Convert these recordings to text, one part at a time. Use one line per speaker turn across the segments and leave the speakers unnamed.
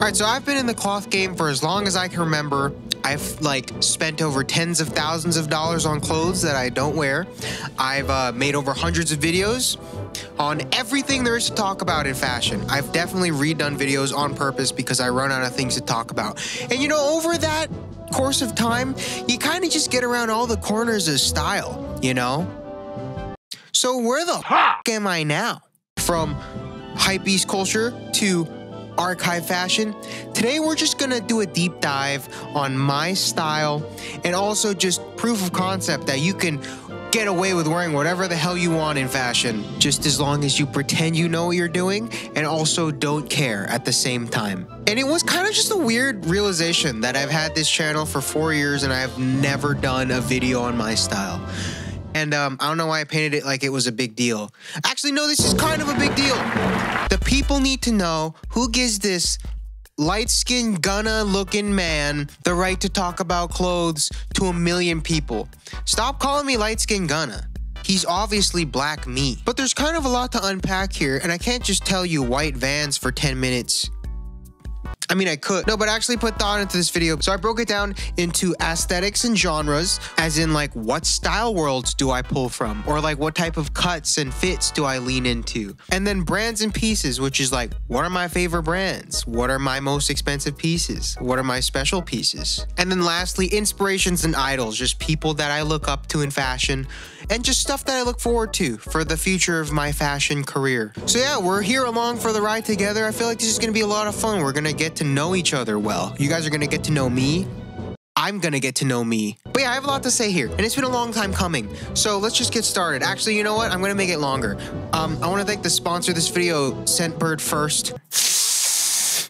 All right, so I've been in the cloth game for as long as I can remember. I've like spent over tens of thousands of dollars on clothes that I don't wear. I've made over hundreds of videos on everything there is to talk about in fashion. I've definitely redone videos on purpose because I run out of things to talk about. And you know, over that course of time, you kind of just get around all the corners of style, you know? So where the f am I now? From hypebeast culture to archive fashion. Today we're just gonna do a deep dive on my style and also just proof of concept that you can get away with wearing whatever the hell you want in fashion, just as long as you pretend you know what you're doing and also don't care at the same time. And it was kind of just a weird realization that I've had this channel for 4 years and I have never done a video on my style. And I don't know why I painted it like it was a big deal. Actually, no, this is kind of a big deal. The people need to know who gives this light-skinned Gunna-looking man the right to talk about clothes to a million people. Stop calling me light-skinned Gunna. He's obviously black me. But there's kind of a lot to unpack here, and I can't just tell you white Vans for 10 minutes. I mean, I could. No, but I actually put thought into this video. So I broke it down into aesthetics and genres, as in like what style worlds do I pull from? Or like what type of cuts and fits do I lean into? And then brands and pieces, which is like, what are my favorite brands? What are my most expensive pieces? What are my special pieces? And then lastly, inspirations and idols, just people that I look up to in fashion and just stuff that I look forward to for the future of my fashion career. So yeah, we're here along for the ride together. I feel like this is gonna be a lot of fun. We're gonna get to know each other well. You guys are gonna get to know me. I'm gonna get to know me. But yeah, I have a lot to say here, and it's been a long time coming. So let's just get started. Actually, you know what? I'm gonna make it longer. I wanna thank the sponsor of this video, Scentbird First.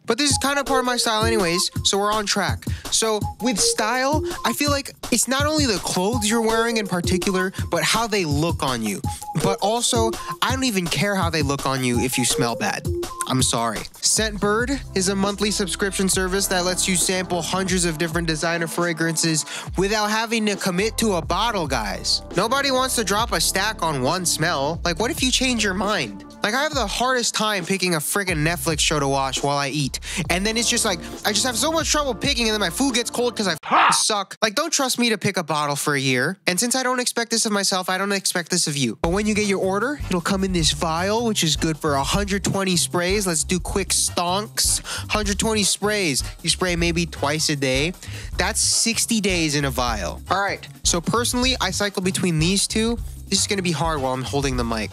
But this is kind of part of my style anyways, so we're on track. So with style, I feel like it's not only the clothes you're wearing in particular, but how they look on you. But also, I don't even care how they look on you if you smell bad. I'm sorry. Scentbird is a monthly subscription service that lets you sample hundreds of different designer fragrances without having to commit to a bottle, guys. Nobody wants to drop a stack on one smell. Like, what if you change your mind? Like, I have the hardest time picking a freaking Netflix show to watch while I eat. And then it's just like, I just have so much trouble picking and then my food gets cold because I suck. Like, don't trust me to pick a bottle for a year. And since I don't expect this of myself, I don't expect this of you. But when you get your order, it'll come in this vial, which is good for 120 sprays. Let's do quick stonks. 120 sprays. You spray maybe twice a day. That's 60 days in a vial. All right. So personally, I cycle between these two. This is going to be hard while I'm holding the mic.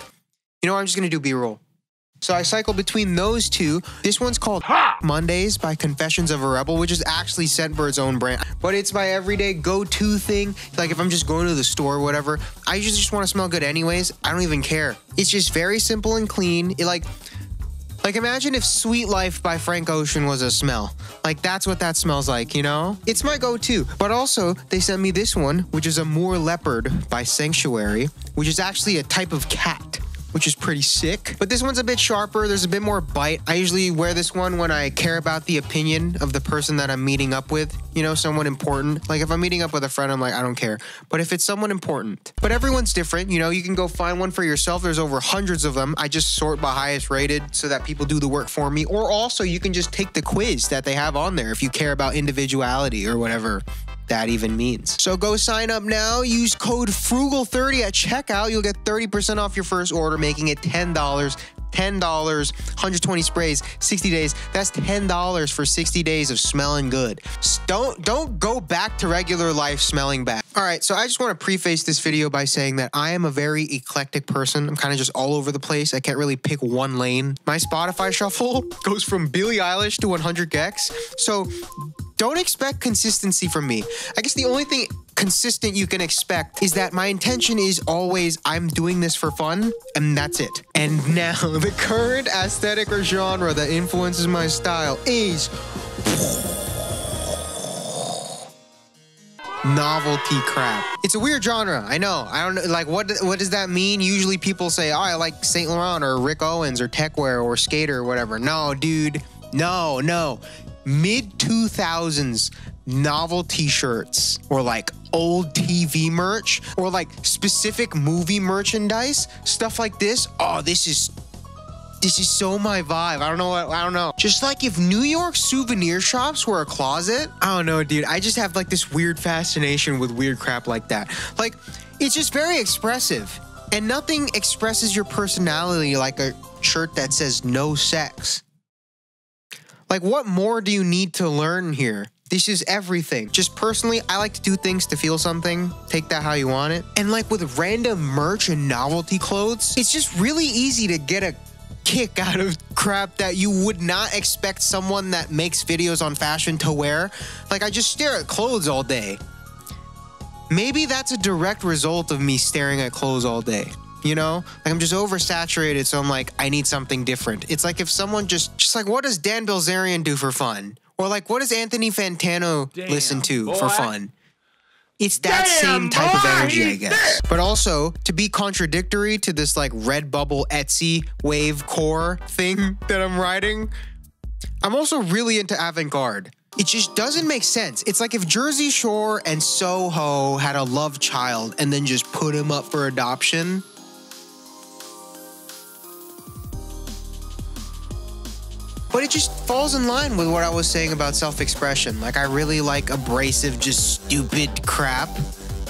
You know what? I'm just going to do B-roll. So I cycle between those two. This one's called Mondays by Confessions of a Rebel, which is actually Scentbird's own brand. But it's my everyday go-to thing. Like if I'm just going to the store or whatever, I usually just want to smell good anyways. I don't even care. It's just very simple and clean. It like imagine if Sweet Life by Frank Ocean was a smell. Like that's what that smells like, you know? It's my go-to. But also they sent me this one, which is a Moor Leopard by Sanctuary, which is actually a type of cat, which is pretty sick. But this one's a bit sharper. There's a bit more bite. I usually wear this one when I care about the opinion of the person that I'm meeting up with. You know, someone important. Like if I'm meeting up with a friend, I'm like, I don't care. But if it's someone important. But everyone's different. You know, you can go find one for yourself. There's over hundreds of them. I just sort by highest rated so that people do the work for me. Or also you can just take the quiz that they have on there if you care about individuality or whatever that even means. So go sign up now. Use code FRUGAL30 at checkout. You'll get 30% off your first order, making it $10. $10, 120 sprays, 60 days. That's $10 for 60 days of smelling good. Don't go back to regular life smelling bad. All right, so I just want to preface this video by saying that I am a very eclectic person. I'm kind of just all over the place. I can't really pick one lane. My Spotify shuffle goes from Billie Eilish to 100 Gex. So don't expect consistency from me. I guess the only thing consistent you can expect is that my intention is always I'm doing this for fun, and that's it. And now, the current aesthetic or genre that influences my style is novelty crap. It's a weird genre, I know. I don't know, like, what does that mean? Usually people say, oh, I like Saint Laurent or Rick Owens or Techwear or Skater or whatever. No, dude, no. Mid-2000s novelty shirts or like old TV merch or like specific movie merchandise, stuff like this. Oh, this This is so my vibe. I don't know. Just like if New York souvenir shops were a closet, I don't know, dude. I just have like this weird fascination with weird crap like that. Like, it's just very expressive. And nothing expresses your personality like a shirt that says no sex. Like, what more do you need to learn here? This is everything. Just personally, I like to do things to feel something. Take that how you want it. And like with random merch and novelty clothes, it's just really easy to get a kick out of crap that you would not expect someone that makes videos on fashion to wear. Like, I just stare at clothes all day. Maybe that's a direct result of me staring at clothes all day. You know, like I'm just oversaturated, so I'm like, I need something different. It's like if someone just like, what does Dan Bilzerian do for fun? Or like, what does Anthony Fantano listen to for fun? It's that same type of energy, I guess. But also, to be contradictory to this like Redbubble Etsy wave core thing that I'm riding, I'm also really into avant-garde. It just doesn't make sense. It's like if Jersey Shore and Soho had a love child and then just put him up for adoption. But it just falls in line with what I was saying about self-expression. Like, I really like abrasive, just stupid crap.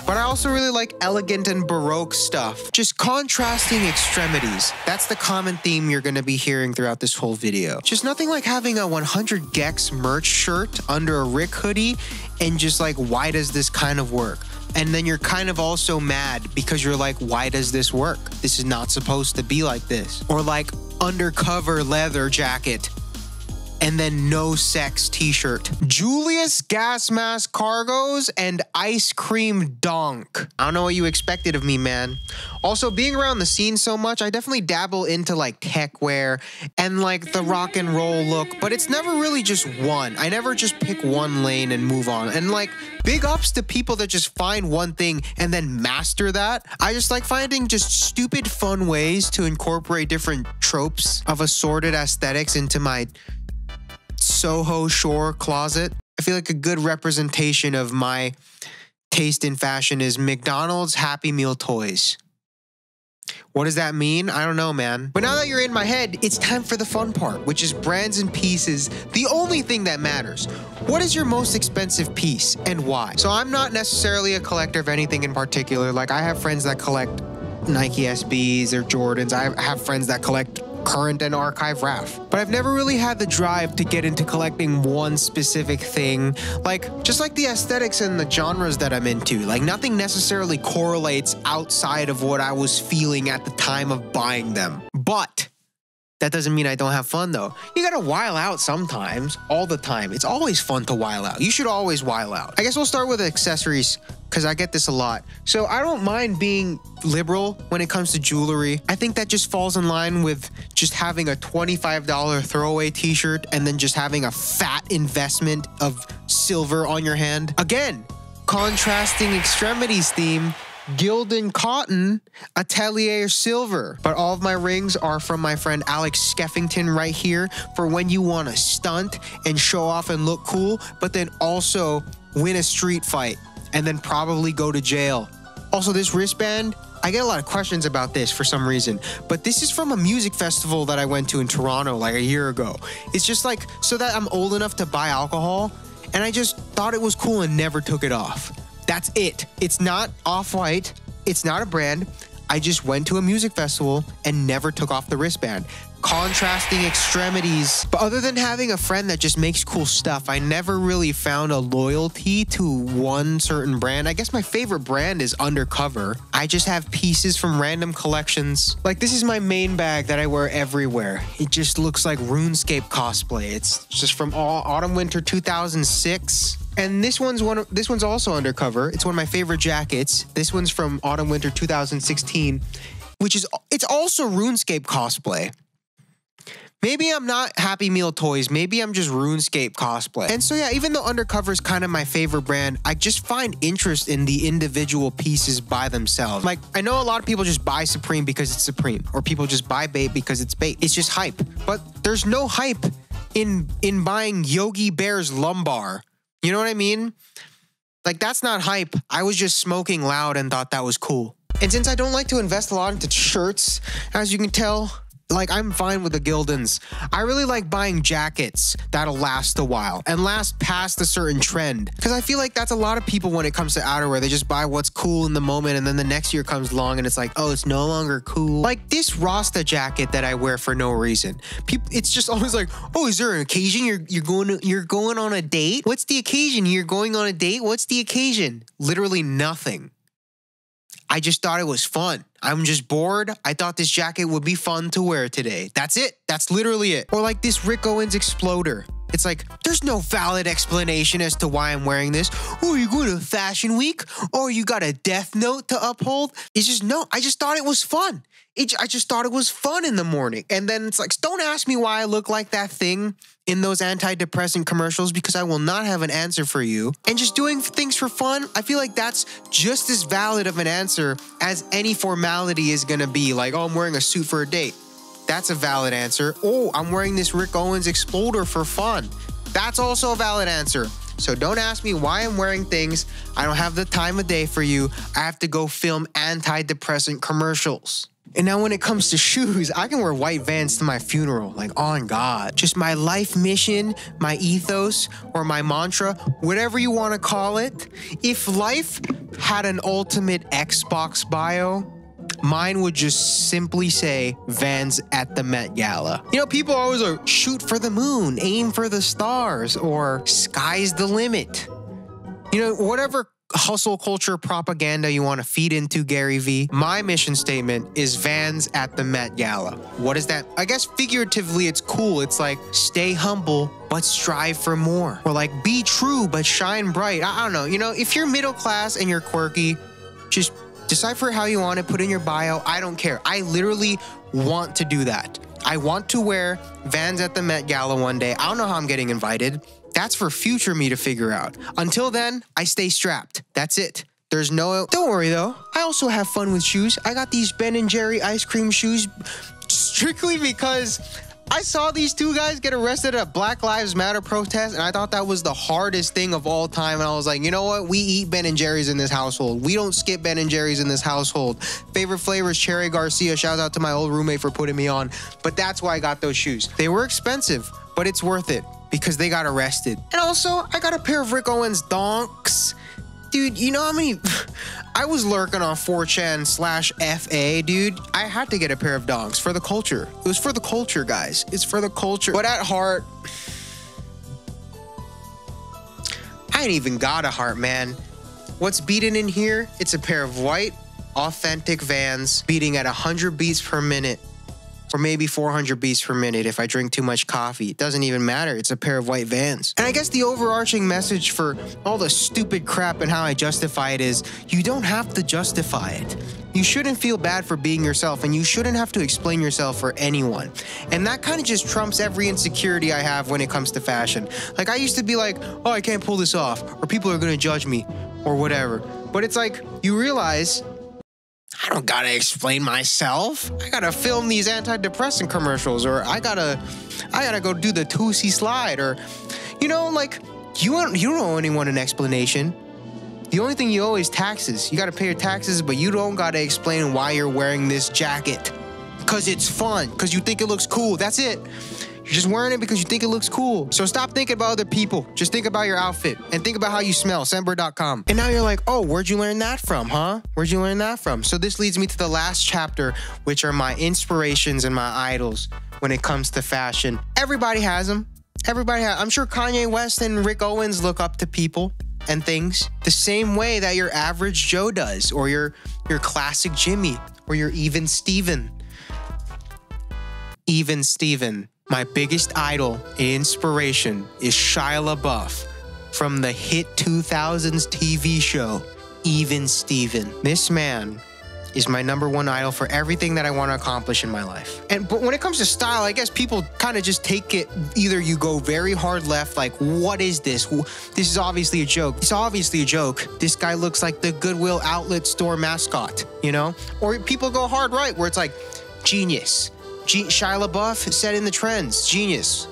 But I also really like elegant and Baroque stuff. Just contrasting extremities. That's the common theme you're gonna be hearing throughout this whole video. Just nothing like having a 100 Gex merch shirt under a Rick hoodie and just like, why does this kind of work? And then you're kind of also mad because you're like, why does this work? This is not supposed to be like this. Or like undercover leather jacket and then no sex t-shirt. Julius gas mask cargos and ice cream donk. I don't know what you expected of me, man. Also, being around the scene so much, I definitely dabble into like tech wear and like the rock and roll look, but it's never really just one. I never just pick one lane and move on. And like, big ups to people that just find one thing and then master that. I just like finding just stupid fun ways to incorporate different tropes of assorted aesthetics into my Soho Shore closet. I feel like a good representation of my taste in fashion is McDonald's Happy Meal toys. What does that mean? I don't know, man. But now that you're in my head, it's time for the fun part, which is brands and pieces, the only thing that matters. What is your most expensive piece and why? So I'm not necessarily a collector of anything in particular. Like, I have friends that collect Nike SBs or Jordans. I have friends that collect current and archive RAF. But I've never really had the drive to get into collecting one specific thing. Like, just like the aesthetics and the genres that I'm into. Like, nothing necessarily correlates outside of what I was feeling at the time of buying them. But that doesn't mean I don't have fun, though. You gotta while out sometimes, all the time. It's always fun to while out. You should always while out. I guess we'll start with accessories, because I get this a lot. So I don't mind being liberal when it comes to jewelry. I think that just falls in line with just having a $25 throwaway t-shirt and then just having a fat investment of silver on your hand. Again, contrasting extremities theme. Gildan cotton, Atelier silver. But all of my rings are from my friend Alex Skeffington right here for when you want to stunt and show off and look cool, but then also win a street fight and then probably go to jail. Also, this wristband, I get a lot of questions about this for some reason, but this is from a music festival that I went to in Toronto like a year ago. It's just like so that I'm old enough to buy alcohol, and I just thought it was cool and never took it off. That's it. It's not Off-White. It's not a brand. I just went to a music festival and never took off the wristband. Contrasting extremities. But other than having a friend that just makes cool stuff, I never really found a loyalty to one certain brand. I guess my favorite brand is Undercover. I just have pieces from random collections. Like, this is my main bag that I wear everywhere. It just looks like RuneScape cosplay. It's just from Autumn Winter 2006. And this one's also Undercover. It's one of my favorite jackets. This one's from Autumn Winter 2016, it's also RuneScape cosplay. Maybe I'm not Happy Meal toys. Maybe I'm just RuneScape cosplay. And so yeah, even though Undercover is kind of my favorite brand, I just find interest in the individual pieces by themselves. Like, I know a lot of people just buy Supreme because it's Supreme, or people just buy Bait because it's Bait. It's just hype. But there's no hype in buying Yogi Bear's lumbar. You know what I mean? Like, that's not hype. I was just smoking loud and thought that was cool. And since I don't like to invest a lot into shirts, as you can tell, Like, I'm fine with the Gildans. I really like buying jackets that'll last a while and last past a certain trend. Because I feel like that's a lot of people when it comes to outerwear. They just buy what's cool in the moment, and then the next year comes along and it's like, oh, it's no longer cool. Like this Rasta jacket that I wear for no reason. People, it's just always like, oh, is there an occasion? You're going on a date? What's the occasion? You're going on a date? What's the occasion? Literally nothing. I just thought it was fun. I'm just bored. I thought this jacket would be fun to wear today. That's it. That's literally it. Or like this Rick Owens Exploder. It's like, there's no valid explanation as to why I'm wearing this. Oh, you're going to Fashion Week? Or you got a death note to uphold? It's just, no, I just thought it was fun. I just thought it was fun in the morning. And then it's like, don't ask me why I look like that thing in those antidepressant commercials, because I will not have an answer for you. And just doing things for fun, I feel like that's just as valid of an answer as any formality is gonna be. Like, oh, I'm wearing a suit for a date. That's a valid answer. Oh, I'm wearing this Rick Owens Exploder for fun. That's also a valid answer. So don't ask me why I'm wearing things. I don't have the time of day for you. I have to go film antidepressant commercials. And now when it comes to shoes, I can wear white Vans to my funeral, like on God. Just my life mission, my ethos, or my mantra, whatever you want to call it. If life had an ultimate Xbox bio, mine would just simply say Vans at the Met Gala. You know, people always are shoot for the moon, aim for the stars, or sky's the limit. You know, whatever hustle culture propaganda you want to feed into, Gary V. My mission statement is Vans at the Met Gala. What is that? I guess figuratively it's cool. It's like, stay humble, but strive for more. Or like, be true, but shine bright. I don't know. You know, if you're middle class and you're quirky, just decipher how you want it, put in your bio. I don't care. I literally want to do that. I want to wear Vans at the Met Gala one day. I don't know how I'm getting invited. That's for future me to figure out. Until then, I stay strapped. That's it. There's no... Don't worry though. I also have fun with shoes. I got these Ben & Jerry ice cream shoes strictly because I saw these two guys get arrested at a Black Lives Matter protest, and I thought that was the hardest thing of all time. And I was like, you know what? We eat Ben & Jerry's in this household. We don't skip Ben & Jerry's in this household. Favorite flavor is Cherry Garcia. Shout out to my old roommate for putting me on. But that's why I got those shoes. They were expensive, but it's worth it because they got arrested. And also, I got a pair of Rick Owens donks. Dude, you know how many... I was lurking on 4chan/FA, dude. I had to get a pair of donks for the culture. It was for the culture, guys. It's for the culture. But at heart, I ain't even got a heart, man. What's beating in here? It's a pair of white, authentic Vans beating at 100 beats per minute. Or maybe 400 beats per minute if I drink too much coffee. It doesn't even matter. It's a pair of white Vans. And I guess the overarching message for all the stupid crap and how I justify it is, you don't have to justify it. You shouldn't feel bad for being yourself, and you shouldn't have to explain yourself for anyone. And that kind of just trumps every insecurity I have when it comes to fashion. Like, I used to be like, oh, I can't pull this off, or people are gonna judge me, or whatever. But it's like, you realize, I don't gotta explain myself. I gotta film these antidepressant commercials, or I gotta go do the Tootsie slide, or, you know, like, you don't owe anyone an explanation. The only thing you owe is taxes. You gotta pay your taxes, but you don't gotta explain why you're wearing this jacket. Because it's fun, because you think it looks cool, that's it. You're just wearing it because you think it looks cool. So stop thinking about other people. Just think about your outfit and think about how you smell, Semper.com. And now you're like, oh, where'd you learn that from, huh? Where'd you learn that from? So this leads me to the last chapter, which are my inspirations and my idols when it comes to fashion. Everybody has them. Everybody has. I'm sure Kanye West and Rick Owens look up to people and things the same way that your average Joe does, or your classic Jimmy, or your even Steven. Even Steven. My biggest idol and inspiration is Shia LaBeouf from the hit 2000s TV show, Even Steven. This man is my #1 idol for everything that I want to accomplish in my life. But when it comes to style, I guess people kind of just take it, either you go very hard left, like, what is this? This is obviously a joke. It's obviously a joke. This guy looks like the Goodwill outlet store mascot, you know? Or people go hard right, where it's like, genius. Shia LaBeouf setting the trends. Genius.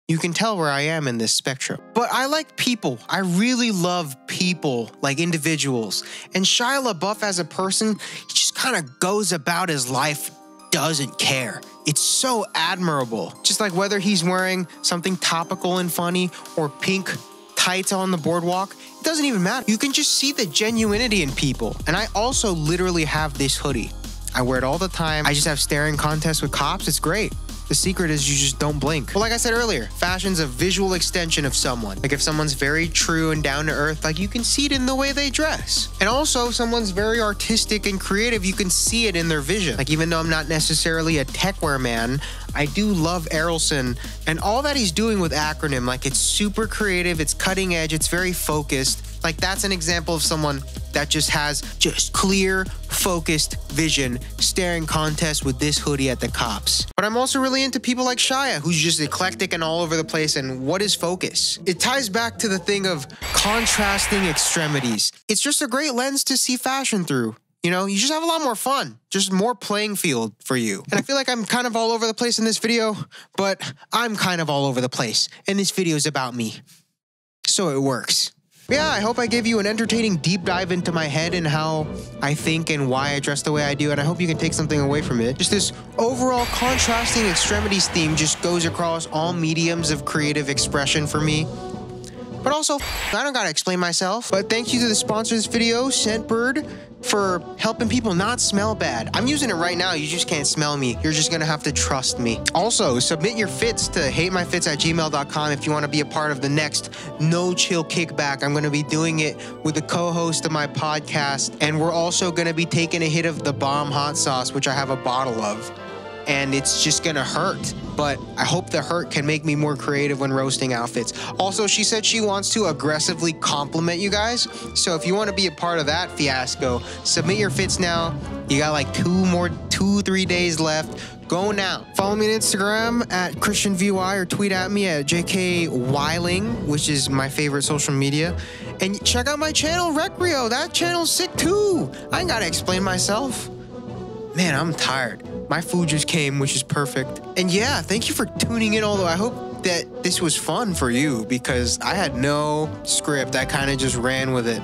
You can tell where I am in this spectrum. But I like people. I really love people, like individuals. And Shia LaBeouf as a person, he just kind of goes about his life doesn't care. It's so admirable. Just like whether he's wearing something topical and funny or pink tights on the boardwalk, it doesn't even matter. You can just see the genuinity in people. And I also literally have this hoodie. I wear it all the time. I just have staring contests with cops. It's great. The secret is you just don't blink. But like I said earlier, fashion's a visual extension of someone. Like if someone's very true and down to earth, like you can see it in the way they dress. And also if someone's very artistic and creative, you can see it in their vision. Like even though I'm not necessarily a techwear man, I do love Errolson and all that he's doing with acronym. Like it's super creative, it's cutting edge, it's very focused. Like that's an example of someone that just has just clear, focused vision, staring contest with this hoodie at the cops. But I'm also really into people like Shia, who's just eclectic and all over the place. And what is focus? It ties back to the thing of contrasting extremities. It's just a great lens to see fashion through. You know, you just have a lot more fun, just more playing field for you. And I feel like I'm kind of all over the place in this video, but I'm kind of all over the place. And this video is about me. So it works. Yeah, I hope I gave you an entertaining deep dive into my head and how I think and why I dress the way I do, and I hope you can take something away from it. Just this overall contrasting extremities theme just goes across all mediums of creative expression for me. But also, I don't gotta explain myself. But thank you to the sponsor of this video, Scentbird, for helping people not smell bad. I'm using it right now. You just can't smell me. You're just gonna have to trust me. Also, submit your fits to HATEMYFITS@gmail.com if you want to be a part of the next No Chill Kickback. I'm gonna be doing it with the co-host of my podcast, and we're also gonna be taking a hit of the bomb hot sauce, which I have a bottle of. And it's just gonna hurt, but I hope the hurt can make me more creative when roasting outfits. Also, she said she wants to aggressively compliment you guys, so if you want to be a part of that fiasco, submit your fits now. You got like 2-3 days left. Go now. Follow me on Instagram at ChristianVY or tweet at me at JKWiling, which is my favorite social media. And check out my channel, Recrio. That channel's sick too. I ain't gotta explain myself. Man, I'm tired. My food just came, which is perfect. And yeah, thank you for tuning in, although I hope that this was fun for you because I had no script. I kind of just ran with it.